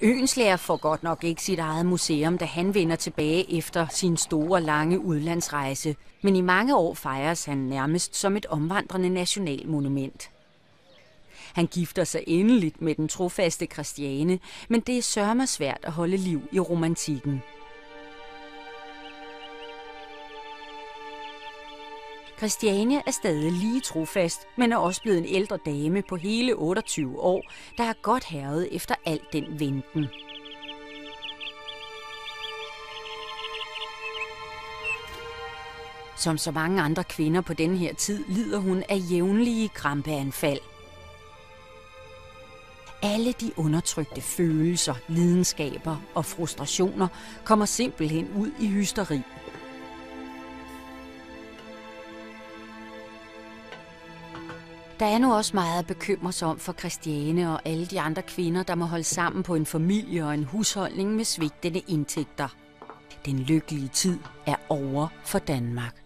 Oehlenschläger får godt nok ikke sit eget museum, da han vender tilbage efter sin store, lange udlandsrejse. Men i mange år fejres han nærmest som et omvandrende nationalmonument. Han gifter sig endeligt med den trofaste Christiane, men det er sørme svært at holde liv i romantikken. Christiane er stadig lige trofast, men er også blevet en ældre dame på hele 28 år, der er godt hærget efter al den venten. Som så mange andre kvinder på den her tid lider hun af jævnlige krampeanfald. Alle de undertrykte følelser, lidenskaber og frustrationer kommer simpelthen ud i hysteri. Der er nu også meget at bekymre sig om for Christiane og alle de andre kvinder, der må holde sammen på en familie og en husholdning med svigtende indtægter. Den lykkelige tid er over for Danmark.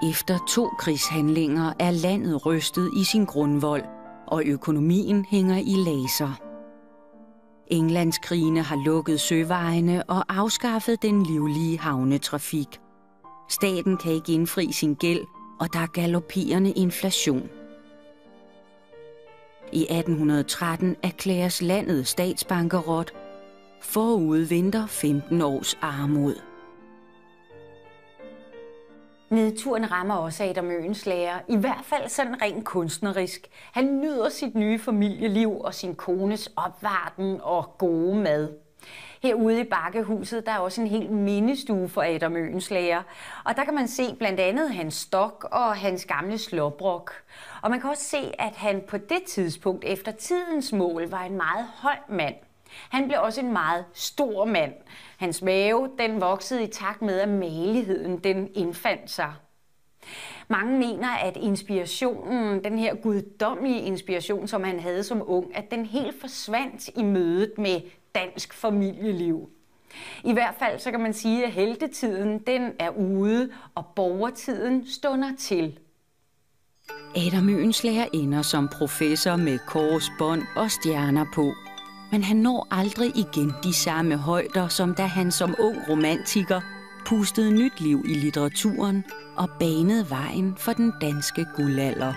Efter 2 krigshandlinger er landet rystet i sin grundvold, og økonomien hænger i laser. Englandskrigene har lukket søvejene og afskaffet den livlige havnetrafik. Staten kan ikke indfri sin gæld, og der er galopperende inflation. I 1813 erklæres landet statsbankerot. Forud venter 15 års armod. Nedturen rammer også Adam Oehlenschläger, i hvert fald sådan rent kunstnerisk. Han nyder sit nye familieliv og sin kones opvarten og gode mad. Herude i Bakkehuset der er også en helt mindestue for Adam Oehlenschläger, og der kan man se blandt andet hans stok og hans gamle slåbrok. Og man kan også se, at han på det tidspunkt efter tidens mål var en meget høj mand. Han blev også en meget stor mand. Hans mave den voksede i takt med, at mageligheden den indfandt sig. Mange mener, at inspirationen, den her guddommelige inspiration, som han havde som ung, at den helt forsvandt i mødet med dansk familieliv. I hvert fald så kan man sige, at heltetiden den er ude, og borgertiden stunder til. Adam Oehlenschläger ender som professor med korsbånd og stjerner på. Men han når aldrig igen de samme højder, som da han som ung romantiker pustede nyt liv i litteraturen og banede vejen for den danske guldalder.